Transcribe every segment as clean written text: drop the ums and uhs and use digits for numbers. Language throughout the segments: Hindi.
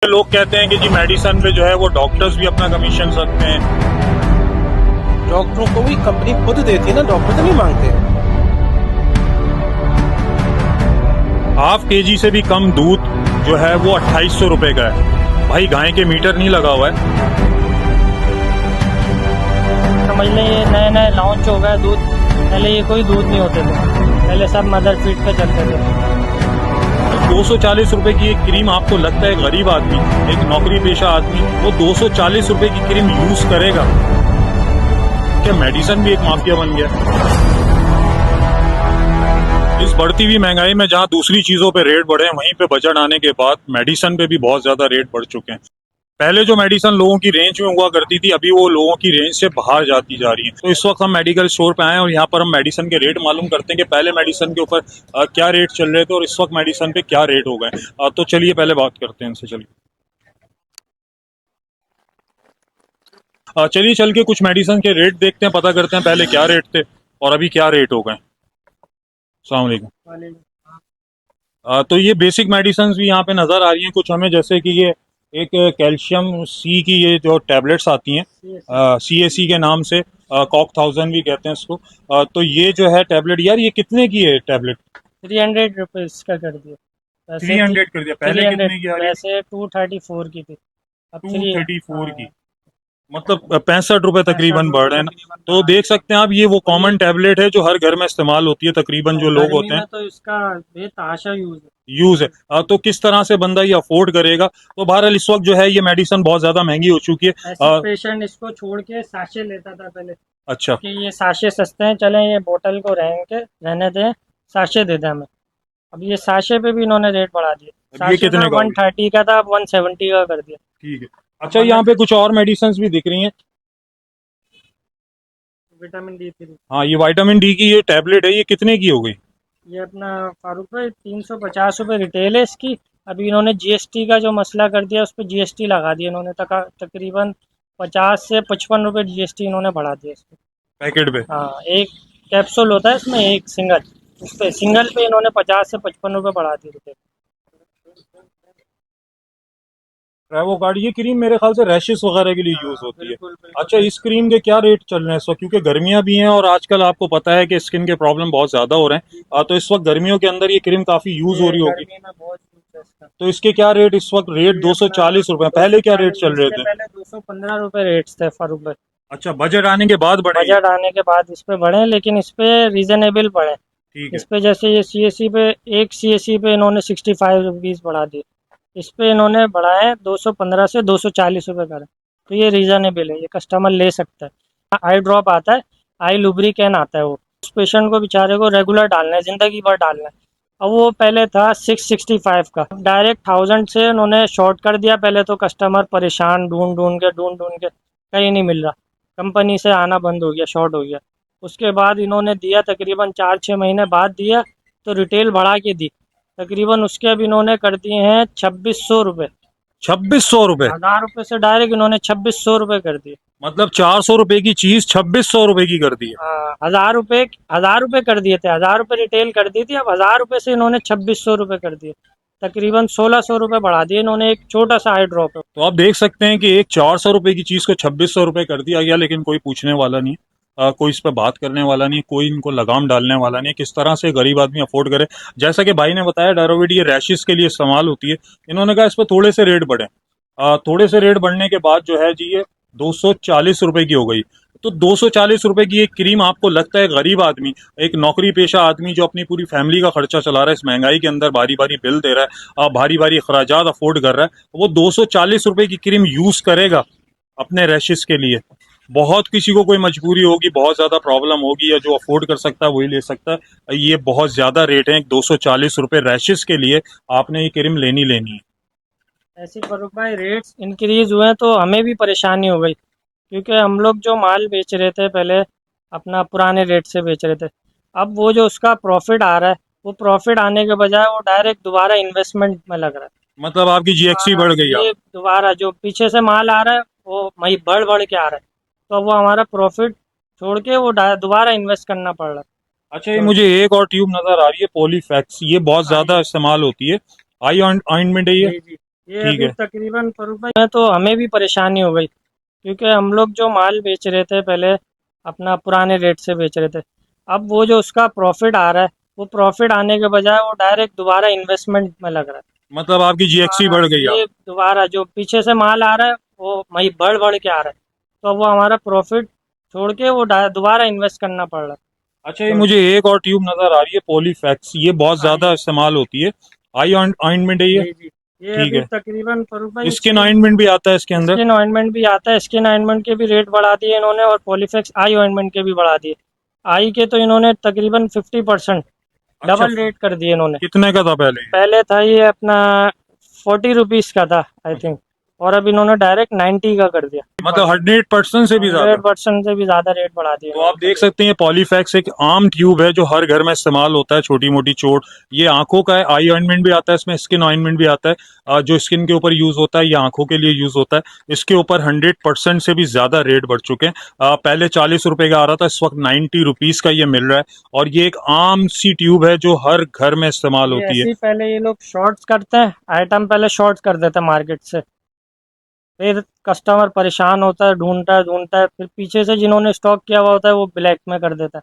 लोग कहते हैं कि जी मेडिसिन पे जो है वो डॉक्टर्स भी अपना कमीशन रखते हैं। डॉक्टरों को भी कंपनी खुद देती है ना, डॉक्टर तो नहीं मांगते। हाफ केजी से भी कम दूध जो है वो 2800 रुपए का है। भाई गाय के मीटर नहीं लगा हुआ है। समझ लें ये नए नए लॉन्च हो गया दूध। पहले ये कोई दूध नहीं होते थे, पहले सब मदर फीड पे चलते थे। 240 रुपए की एक क्रीम आपको लगता है गरीब आदमी, एक नौकरी पेशा आदमी वो 240 रुपए की क्रीम यूज करेगा? क्या मेडिसिन भी एक माफिया बन गया? इस बढ़ती हुई महंगाई में जहां दूसरी चीजों पे रेट बढ़े, वहीं पे बजट आने के बाद मेडिसिन पे भी बहुत ज्यादा रेट बढ़ चुके हैं। पहले जो मेडिसिन लोगों की रेंज में हुआ करती थी, अभी वो लोगों की रेंज से बाहर जाती जा रही है। तो इस वक्त हम मेडिकल स्टोर पे आए और यहाँ पर हम मेडिसिन के रेट मालूम करते हैं कि पहले मेडिसिन के ऊपर क्या रेट चल रहे थे और इस वक्त मेडिसिन पे क्या रेट हो गए। तो चलिए पहले बात करते हैं इनसे। चलिए चल के कुछ मेडिसिन के रेट देखते हैं, पता करते हैं पहले क्या रेट थे और अभी क्या रेट हो गए। अस्सलाम वालेकुम। तो ये बेसिक मेडिसिन भी यहाँ पे नज़र आ रही हैं कुछ हमें, जैसे कि ये एक कैल्शियम सी की ये जो टैबलेट्स आती हैं CAC के नाम से, कॉक 1000 भी कहते हैं इसको। तो ये जो है टैबलेट, यार ये कितने की है टैबलेट? 300 रुपीज़ का कर दिया। 300 कर दिया। पहले कितने की आ रही है? वैसे 234 की थी, अब 234 की, मतलब 65 रुपए तकरीबन बढ़ रहे हैं ना। तो देख सकते हैं आप, ये वो कॉमन टैबलेट है जो हर घर में इस्तेमाल होती है तकरीबन, जो लोग होते हैं तो इसका बेतहाशा यूज है। तो किस तरह से बंदा ये अफोर्ड करेगा? तो बहरहाल इस वक्त जो है ये मेडिसिन बहुत ज्यादा महंगी हो चुकी है। पेशेंट इसको छोड़ के साशे लेता था पहले। अच्छा, कि ये साशे सस्ते हैं, चलें ये बोतल को रहने दें, साशे दे दें हमें। अब ये साशे पे भी इन्होंने रेट बढ़ा दिए। ये कितने का? 130 का था, अब 170 का कर दिया। ठीक है। अच्छा, यहाँ पे कुछ और मेडिसिन भी दिख रही हैं। Vitamin D3। हाँ, ये विटामिन डी की ये टैबलेट है, ये कितने की हो गई? ये अपना फारूक भाई 350 रुपये रिटेल है इसकी। अभी इन्होंने GST का जो मसला कर दिया, उस पर GST लगा दिया इन्होंने, तकरीबन 50 से 55 रुपये GST इन्होंने बढ़ा दिया इस पर पैकेट पे? हाँ, एक कैप्सूल होता है इसमें, एक सिंगल, उस पर सिंगल पे इन्होंने 50 से 55 रुपये बढ़ा दिए रिटेल। ट्रेवोगार्ड, ये क्रीम मेरे ख्याल से रैशेस वगैरह के लिए यूज होती है। अच्छा, इस क्रीम के क्या रेट चल रहे हैं इस वक्त? क्योंकि गर्मियां भी हैं और आजकल आपको पता है कि स्किन के प्रॉब्लम बहुत ज्यादा हो रहे हैं। तो इस वक्त गर्मियों के अंदर ये क्रीम काफी यूज हो रही होगी, तो इसके क्या रेट इस वक्त? रेट 240 रुपए, पहले क्या रेट चल रहे थे? पहले 215 रुपये रेट थे फारूक भाई। अच्छा, बजट आने के बाद बढ़े? बजट आने के बाद इस पे बढ़े, लेकिन इस पे रीजनेबल बढ़े। ठीक है। इस पे जैसे ये CAC पे, एक CAC पे इन्होंने 65 रुपीज़ बढ़ा दिए, इस पे इन्होंने बढ़ाए 215 से 240 रुपये करें। तो ये रीज़नेबल है, ये कस्टमर ले सकता है। आई ड्रॉप आता है, आई लुब्रिकेन आता है, वो उस पेशेंट को बेचारे को रेगुलर डालना है, ज़िंदगी भर डालना है। अब वो पहले था 665 का, डायरेक्ट 1000 से उन्होंने शॉर्ट कर दिया। पहले तो कस्टमर परेशान, ढूंढ ढूंढ के कहीं नहीं मिल रहा, कंपनी से आना बंद हो गया, शॉर्ट हो गया। उसके बाद इन्होंने दिया, तकरीबन 4-6 महीने बाद दिया, तो रिटेल बढ़ा के दी तकरीबन, उसके अब इन्होंने कर दिए हैं 2600 रुपये। 2600 रुपए? 1000 रुपये से डायरेक्ट इन्होंने 2600 रुपये कर दिए। मतलब 400 रुपए की चीज 2600 रुपए की कर दी है। हाँ, 1000 रुपये कर दिए थे, 1000 रुपये रिटेल कर दी थी, अब 1000 रुपये से इन्होंने 2600 रुपये कर दिए, तकरीबन 1600 रुपये बढ़ा दिए इन्होंने। एक छोटा सा आई ड्रॉप है। तो आप देख सकते हैं कि एक 400 रुपए की चीज को 2600 रुपए कर दिया गया, लेकिन कोई पूछने वाला नहीं, कोई इस पर बात करने वाला नहीं, कोई इनको लगाम डालने वाला नहीं। किस तरह से गरीब आदमी अफोर्ड करे? जैसा कि भाई ने बताया, डायरोविड ये रैशेस के लिए इस्तेमाल होती है। इन्होंने कहा इस पर थोड़े से रेट बढ़े। थोड़े से रेट बढ़ने के बाद जो है जी ये 240 रुपए की हो गई। तो 240 रुपए की एक क्रीम आपको लगता है गरीब आदमी, एक नौकरी पेशा आदमी जो अपनी पूरी फैमिली का खर्चा चला रहा है, इस महंगाई के अंदर बारी बारी बिल दे रहा है, भारी भारी अखराजात अफोर्ड कर रहा है, वो 240 रुपए की क्रीम यूज करेगा अपने रैशेस के लिए? बहुत किसी को कोई मजबूरी होगी, बहुत ज्यादा प्रॉब्लम होगी, या जो अफोर्ड कर सकता है वही ले सकता है। ये बहुत ज्यादा रेट है, 240 रुपए रैशेस के लिए आपने ये क्रीम लेनी है। ऐसे फरूक भाई रेट्स इंक्रीज हुए तो हमें भी परेशानी हो गई, क्योंकि हम लोग जो माल बेच रहे थे पहले अपना पुराने रेट से बेच रहे थे, अब वो जो उसका प्रॉफिट आ रहा है, वो प्रॉफिट आने के बजाय वो डायरेक्ट दोबारा इन्वेस्टमेंट में लग रहा है। मतलब आपकी GXC बढ़ गई? ये दोबारा जो पीछे से माल आ रहा है वो वही बढ़ के आ रहा है, तो वो हमारा प्रॉफिट छोड़ के वो दोबारा इन्वेस्ट करना पड़ रहा है। अच्छा, ये मुझे एक और ट्यूब नजर आ रही है, पॉलीफैक्स, ये बहुत ज्यादा इस्तेमाल होती है, आई ऑइंटमेंट है ये? जी जी, ये ठीक अभी है। तकरीबन फरूख भाई में तो हमें भी परेशानी हो गई, क्योंकि हम लोग जो माल बेच रहे थे पहले अपना पुराने रेट से बेच रहे थे। अब वो जो उसका प्रॉफिट आ रहा है, वो प्रॉफिट आने के बजाय वो डायरेक्ट दोबारा इन्वेस्टमेंट में लग रहा है। मतलब आपकी जीएक्सी दोबारा बढ़ गई अब। ये दोबारा जो पीछे से माल आ रहा है वो वही बढ़ बढ़ के आ रहा है, तो वो हमारा प्रॉफिट छोड़ के वो दोबारा इन्वेस्ट करना पड़ रहा है। अच्छा, ये तो मुझे एक और ट्यूब नजर आ रही है, पॉलीफैक्स, ये बहुत ज्यादा इस्तेमाल होती है। आई ऑइंटमेंट है ये। जी जी, ये ठीक अभी है। तकरीबन फरूख भाई स्किन ऑइंटमेंट भी आता है इसके अंदर। स्किन ऑइंटमेंट भी आता है। स्किन ऑइंटमेंट के भी रेट बढ़ा दिए इन्होंने, और पॉलीफेक्स आई ऑइंटमेंट के भी बढ़ा दिए। आई के तो इन्होंने तकरीबन 50% अच्छा, डबल रेट कर दिए इन्होंने। कितने का था पहले ये? पहले था ये अपना 40 रुपीज़ का था आई थिंक, और अब इन्होंने डायरेक्ट 90 का कर दिया। मतलब 100% से भी ज्यादा। 100% से भी ज़्यादा रेट बढ़ा दिए तो आप इन्होंने। देख सकते हैं, पॉलीफैक्स एक आम ट्यूब है जो हर घर में इस्तेमाल होता है, छोटी मोटी चोट। ये आंखों का है। आई ऑइंटमेंट भी आता है इसमें, स्किन ऑइंटमेंट भी आता है। जो स्किन के ऊपर यूज होता है, ये आंखों के लिए यूज होता है। इसके ऊपर 100% से भी ज्यादा रेट बढ़ चुके हैं। पहले 40 रुपए का आ रहा था, इस वक्त 90 रुपीज का ये मिल रहा है। और ये एक आम सी ट्यूब है जो हर घर में इस्तेमाल ये होती है। ऐसे ही पहले ये लोग शॉर्ट्स करते हैं, आइटम पहले शॉर्ट्स कर देते हैं मार्केट से, फिर कस्टमर परेशान होता है, ढूंढता है, फिर पीछे से जिन्होंने स्टॉक किया हुआ होता है वो ब्लैक में कर देता है।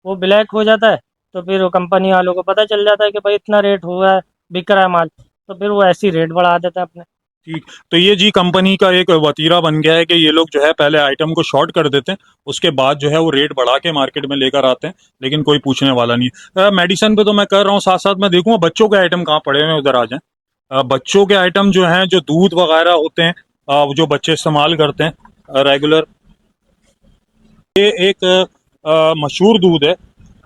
वो ब्लैक हो जाता है, तो फिर वो कंपनी वालों को पता चल जाता है कि भाई इतना रेट हुआ है, बिक रहा है माल, तो फिर वो ऐसी रेट बढ़ा देता है अपने। ठीक। तो ये जी कंपनी का एक वतीरा बन गया है कि ये लोग जो है पहले आइटम को शॉर्ट कर देते हैं, उसके बाद जो है वो रेट बढ़ा के मार्केट में लेकर आते हैं, लेकिन कोई पूछने वाला नहीं है। मेडिसिन पे तो मैं कर रहा हूँ, साथ साथ मैं देखूंगा बच्चों के आइटम कहाँ पड़े हुए हैं, उधर आ जाएं। बच्चों के आइटम जो हैं, जो दूध वगैरह होते हैं, जो बच्चे इस्तेमाल करते हैं रेगुलर, ये एक मशहूर दूध है।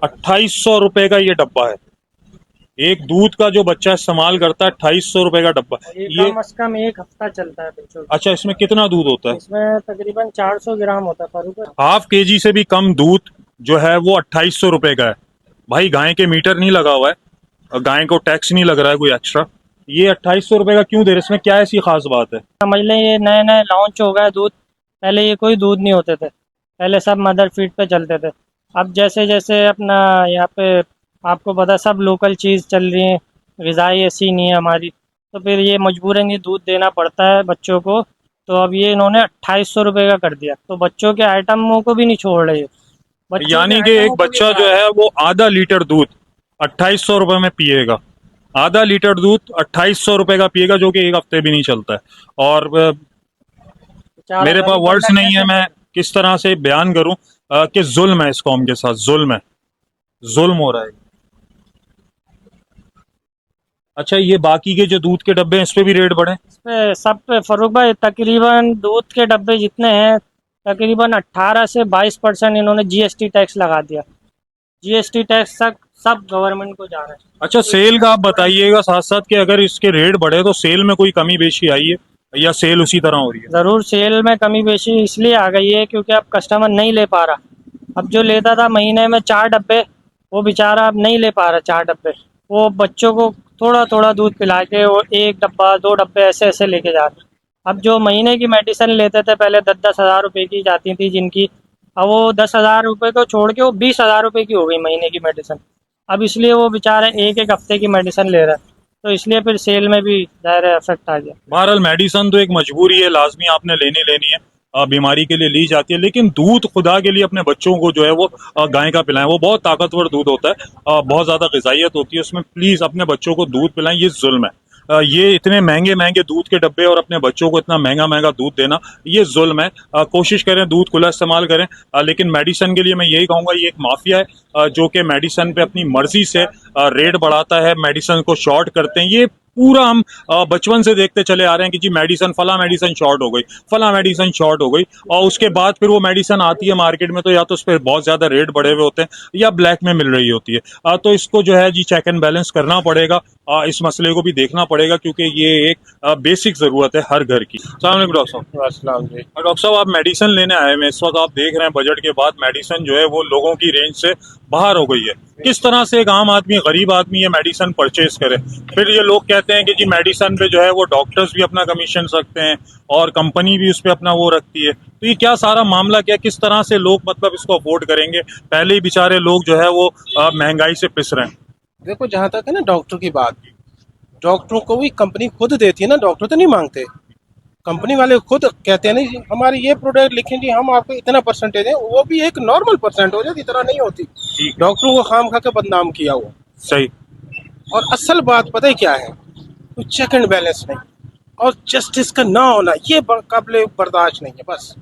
2800 रुपए का ये डब्बा है। एक दूध का जो बच्चा इस्तेमाल करता है, 2800 रुपए का डब्बा। और ये ये कम से कम एक हफ्ता चलता है बच्चों का। अच्छा, इसमें कितना दूध होता है? इसमें तकरीबन 400 ग्राम होता है फारूक भाई। हाफ केजी से भी कम दूध जो है वो 2800 रुपए का है। भाई, गाय के मीटर नहीं लगा हुआ है, और गाय को टैक्स नहीं लग रहा है कोई एक्स्ट्रा। ये 2800 रुपए का क्यों दे रहे हैं? इसमें क्या ऐसी खास बात है? समझ लें ये नए नए लॉन्च हो गए दूध, पहले ये कोई दूध नहीं होते थे, पहले सब मदर फीड पे चलते थे। अब जैसे जैसे अपना यहाँ पे आपको पता सब लोकल चीज़ चल रही है, ग़िज़ाई ऐसी नहीं है हमारी, तो फिर ये मजबूरन ये दूध देना पड़ता है बच्चों को। तो अब ये इन्होंने 2800 रुपये का कर दिया, तो बच्चों के आइटमों को भी नहीं छोड़ रहे ये। बच्चों के यानी कि एक आइटमों को भी बच्चा जो है वो आधा लीटर दूध 2800 रुपए में पिएगा। आधा लीटर दूध 2800 रुपए का पिएगा, जो कि एक हफ्ते भी नहीं चलता है। और बेचारा मेरे पास गरीब वर्ड्स बंदा नहीं है, कैसे। मैं किस तरह से बयान करूं कि जुल्म है इस कौम के साथ, जुल्म है, जुल्म हो रहा है। अच्छा, ये बाकी के जो दूध के डब्बे हैं, इस पे भी रेट बढ़े? इस पे सब पे फरूक भाई तकरीबन दूध के डब्बे जितने हैं, तकरीबन 18 से 22% इन्होंने जीएसटी टैक्स लगा दिया। जीएसटी टैक्स तक सब गवर्नमेंट को जा रहा है। अच्छा, सेल का आप बताइएगा साथ साथ कि अगर इसके रेट बढ़े तो सेल में कोई कमी बेशी आई है, या सेल उसी तरह हो रही है? ज़रूर सेल में कमी बेशी इसलिए आ गई है क्योंकि अब कस्टमर नहीं ले पा रहा। अब जो लेता था महीने में 4 डब्बे, वो बेचारा अब नहीं ले पा रहा 4 डब्बे। वो बच्चों को थोड़ा थोड़ा दूध पिला के वो 1 डब्बा 2 डब्बे ऐसे ऐसे लेके जा रहे। अब जो महीने की मेडिसिन लेते थे पहले 10-10 हज़ार रुपए की जाती थी जिनकी, अब वो 10 हज़ार रुपये को छोड़ के वो 20 हज़ार रुपये की हो गई महीने की मेडिसिन। अब इसलिए वो बेचारा एक एक हफ्ते की मेडिसिन ले रहा है, तो इसलिए फिर सेल में भी ज़ाहिर है इफेक्ट आ गया। बहरहाल, मेडिसन तो एक मजबूरी है, लाजमी आपने लेनी लेनी है, बीमारी के लिए ली जाती है। लेकिन दूध खुदा के लिए अपने बच्चों को जो है वो गाय का पिलाएं, वो बहुत ताकतवर दूध होता है, बहुत ज्यादा ग़िज़ाइयत होती है उसमें। प्लीज अपने बच्चों को दूध पिलाएं, ये जुल्म है। ये इतने महंगे महंगे दूध के डब्बे और अपने बच्चों को इतना महंगा महंगा दूध देना, ये जुल्म है। कोशिश करें दूध खुला इस्तेमाल करें, लेकिन मेडिसन के लिए मैं यही कहूंगा, ये एक माफिया है जो कि मेडिसन पे अपनी मर्जी से रेट बढ़ाता है, मेडिसन को शॉर्ट करते हैं। ये पूरा हम बचपन से देखते चले आ रहे हैं कि जी मेडिसन, फला मेडिसन शॉर्ट हो गई, फला मेडिसन शॉर्ट हो गई, और उसके बाद फिर वो मेडिसन आती है मार्केट में, तो या तो उस पर बहुत ज्यादा रेट बढ़े हुए होते हैं या ब्लैक में मिल रही होती है। तो इसको जो है जी चेक एंड बैलेंस करना पड़ेगा, इस मसले को भी देखना पड़ेगा, क्योंकि ये एक बेसिक जरूरत है हर घर की। अस्सलाम वालेकुम डॉक्टर साहब। अस्सलाम जी। डॉक्टर साहब, आप मेडिसिन लेने आए हैं, इस वक्त आप देख रहे हैं बजट के बाद मेडिसिन जो है वो लोगों की रेंज से बाहर हो गई है। किस तरह से एक आम आदमी, गरीब आदमी ये मेडिसिन परचेज करे? फिर ये लोग कहते हैं कि जी मेडिसिन पे जो है वो डॉक्टर्स भी अपना कमीशन रखते हैं और कंपनी भी उस पर अपना वो रखती है। तो ये क्या सारा मामला, क्या किस तरह से लोग मतलब इसको अफोर्ड करेंगे? पहले ही बेचारे लोग जो है वो महंगाई से पिस रहे हैं। देखो, जहाँ तक है ना डॉक्टर की बात, डॉक्टरों को भी कंपनी खुद देती है ना, डॉक्टर तो नहीं मांगते। कंपनी वाले खुद कहते हैं नहीं जी हमारी ये प्रोडक्ट लिखें जी, हम आपको इतना परसेंटेज दें, वो भी एक नॉर्मल परसेंट हो जाती, इतना नहीं होती। ठीक। डॉक्टरों को खाम खा के बदनाम किया हुआ। सही। और असल बात पता है क्या है, कोई चेक एंड बैलेंस नहीं और जस्टिस का ना होना, ये काबिल बर्दाश्त नहीं है। बस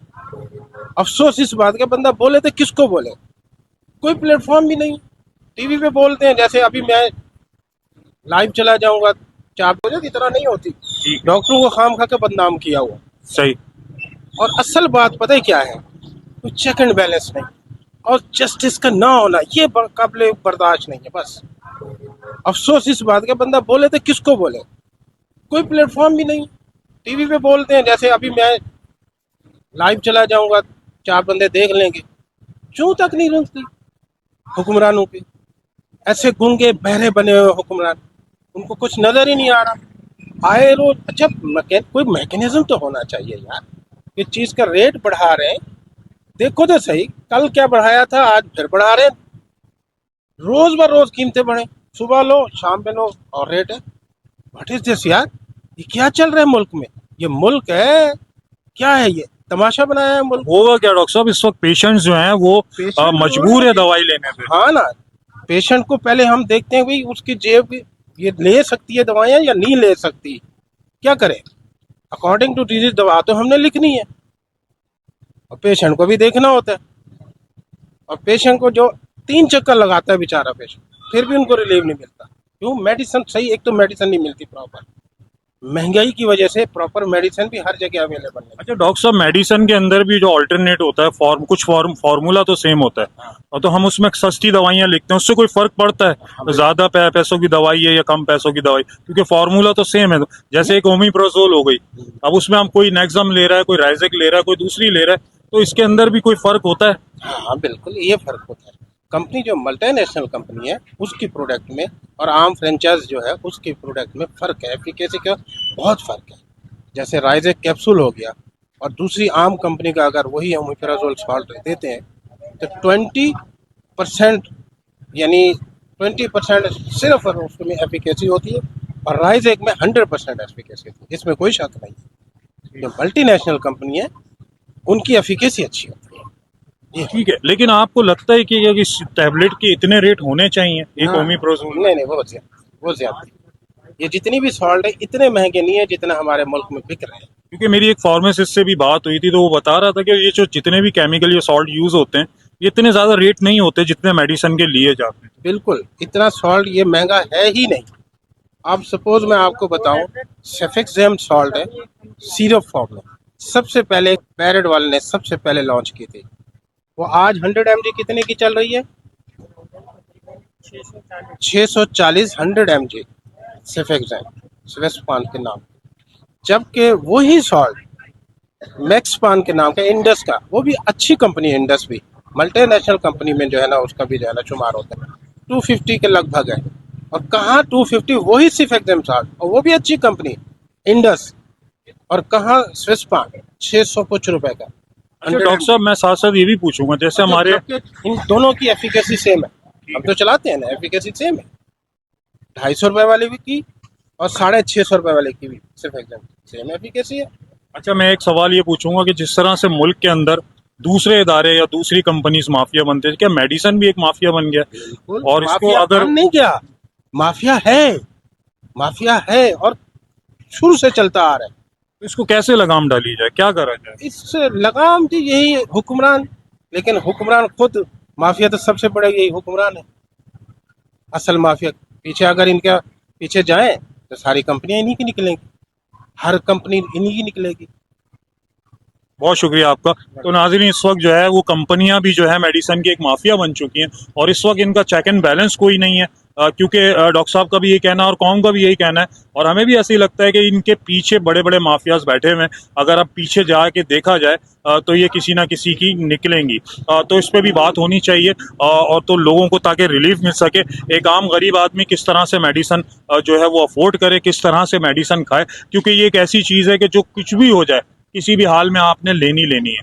अफसोस इस बात का, बंदा बोले तो किसको बोले, कोई प्लेटफॉर्म भी नहीं। टीवी पे बोलते हैं, जैसे अभी मैं लाइव चला जाऊंगा 4 बजे, इतना नहीं होती। ठीक। डॉक्टरों को खाम खा के बदनाम किया हुआ। सही। और असल बात पता है क्या है, कोई चेक एंड बैलेंस नहीं और जस्टिस का ना होना, ये काबिल बर्दाश्त नहीं है। बस अफसोस इस बात का, बंदा बोले तो किसको बोले, कोई प्लेटफॉर्म भी नहीं। टीवी पे बोलते हैं, जैसे अभी मैं लाइव चला जाऊंगा 4 बंदे देख लेंगे, क्यों तक नहीं रुकती हुक्मरानों पे। ऐसे गूंगे बहरे बने हुए हुक्मरान, उनको कुछ नजर ही नहीं आ रहा। आए रोज अच्छा कोई मैकेनिज्म तो होना चाहिए यार। इस चीज का रेट बढ़ा रहे हैं, देखो तो सही, कल क्या बढ़ाया था, आज फिर बढ़ा रहे हैं। रोज ब रोज कीमतें बढ़े, सुबह लो शाम पे लो और रेट है। व्हाट इज दिस यार, ये क्या चल रहा है मुल्क में? ये मुल्क है क्या है, ये तमाशा बनाया है मुल्क। होगा क्या डॉक्टर साहब, इस वक्त पेशेंट्स जो हैं वो Patient मजबूर है दवाई लेने पे। हाँ ना, पेशेंट को पहले हम देखते हैं भाई उसकी जेब ये ले सकती है दवाइयाँ या नहीं ले सकती, क्या करें। अकॉर्डिंग टू डिजीज दवा तो हमने लिखनी है और पेशेंट को भी देखना होता है। और पेशेंट को जो 3 चक्कर लगाता है बेचारा पेशेंट, फिर भी उनको रिलीफ नहीं मिलता। क्यों? मेडिसिन सही, एक तो मेडिसिन नहीं मिलती प्रॉपर, महंगाई की वजह से प्रॉपर मेडिसिन भी हर जगह अवेलेबल नहीं। अच्छा डॉक्टर साहब, मेडिसिन के अंदर भी जो अल्टरनेट होता है कुछ फार्मूला तो सेम होता है, और तो हम उसमें सस्ती दवाइयां लिखते हैं, उससे कोई फर्क पड़ता है ज्यादा पैसों की दवाई है या कम पैसों की दवाई? क्योंकि फार्मूला तो सेम है। जैसे एक ओमिप्रोजोल हो गई, अब उसमें हम कोई नेक्सम ले रहा है, कोई राइजेक ले रहा है, कोई दूसरी ले रहा है, तो इसके अंदर भी कोई फर्क होता है? हाँ बिल्कुल, ये फर्क होता है। कंपनी जो मल्टीनेशनल कंपनी है उसकी प्रोडक्ट में और आम फ्रेंचाइज जो है उसकी प्रोडक्ट में फ़र्क है, एफिकेसी का बहुत फ़र्क है। जैसे राइजेक कैप्सूल हो गया और दूसरी आम कंपनी का अगर वही ओमिप्राजोल सॉल्ट देते हैं तो 20% यानी 20% सिर्फ उसमें एफिकेसी होती है और राइजेक में 100% एफिकेसी होती है, इसमें कोई शक नहीं है। जो मल्टीनेशनल कंपनी है उनकी एफिकेसी अच्छी होती है। ठीक है, लेकिन आपको लगता है कि इस टैबलेट के इतने रेट होने चाहिए, एक हाँ, ओमिप्रोजोल? नहीं वो ज्यादा। ये जितनी भी सॉल्ट है इतने महंगे नहीं है जितना हमारे मुल्क में बिक रहे हैं। क्योंकि मेरी एक फार्मासिस्ट से भी बात हुई थी, तो वो बता रहा था कि ये जो जितने भी केमिकल या सॉल्ट यूज होते हैं, ये इतने ज्यादा रेट नहीं होते जितने मेडिसिन के लिए जाते हैं। बिल्कुल, इतना सॉल्ट ये महंगा है ही नहीं। अब सपोज मैं आपको बताऊं, सेफेक्सेम सॉल्ट है सिरप फॉर्म में, सबसे पहले पैरेड वाले ने सबसे पहले लॉन्च की थी। वो आज 100 mg कितने की चल रही है? 640 100 mg सेफेक्सेम स्वेस्पान के नाम। जबकि वही सॉल्ट मैक्सपान के नाम का इंडस का, वो भी अच्छी कंपनी है, इंडस भी मल्टीनेशनल कंपनी में जो है ना उसका भी जो है ना शुमार होता है, 250 के लगभग है। और कहाँ 250, वही सेफेक्सेम सॉल्ट और वो भी अच्छी कंपनी इंडस, और कहाँ स्विस्पान 600 कुछ रुपए का। अच्छा डॉक्टर साहब, मैं साथ साथ ये भी पूछूंगा, जैसे हमारे इन दोनों की एफिकेसी सेम है, हम तो चलाते हैं ना, एफिकेसी सेम है। 250 रुपए वाले भी की और 650 रुपए वाले की भी सिर्फ एकदम सेम एफिकेसी है। अच्छा, मैं एक सवाल ये पूछूंगा कि जिस तरह से मुल्क के अंदर दूसरे इदारे या दूसरी कंपनीज माफिया बनते हैं, क्या मेडिसिन भी एक माफिया बन गया? और इसको माफिया अगर बन नहीं गया, माफिया है और शुरू से चलता आ रहा है। इसको कैसे लगाम डाली जाए, क्या करा जाए? इस लगाम जी यही हुक्मरान, लेकिन हुक्मरान खुद माफिया तो सबसे बड़ा यही हुक्मरान है, असल माफिया। पीछे अगर इनके पीछे जाएं तो सारी कंपनियां इन्हीं की निकलेंगी, हर कंपनी इन्हीं की निकलेगी। बहुत शुक्रिया आपका। तो नाज़रीन, इस वक्त जो है वो कंपनियां भी जो है मेडिसिन की एक माफिया बन चुकी हैं, और इस वक्त इनका चेक एंड बैलेंस कोई नहीं है, क्योंकि डॉक्टर साहब का भी यही कहना है और कौम का भी यही कहना है, और हमें भी ऐसे ही लगता है कि इनके पीछे बड़े बड़े माफियाज बैठे हुए हैं। अगर अब पीछे जाके देखा जाए तो ये किसी ना किसी की निकलेंगी, तो इस पर भी बात होनी चाहिए, और तो लोगों को ताकि रिलीफ मिल सके। एक आम गरीब आदमी किस तरह से मेडिसिन जो है वो अफोर्ड करे, किस तरह से मेडिसिन खाए, क्योंकि ये एक ऐसी चीज़ है कि जो कुछ भी हो जाए किसी भी हाल में आपने लेनी है।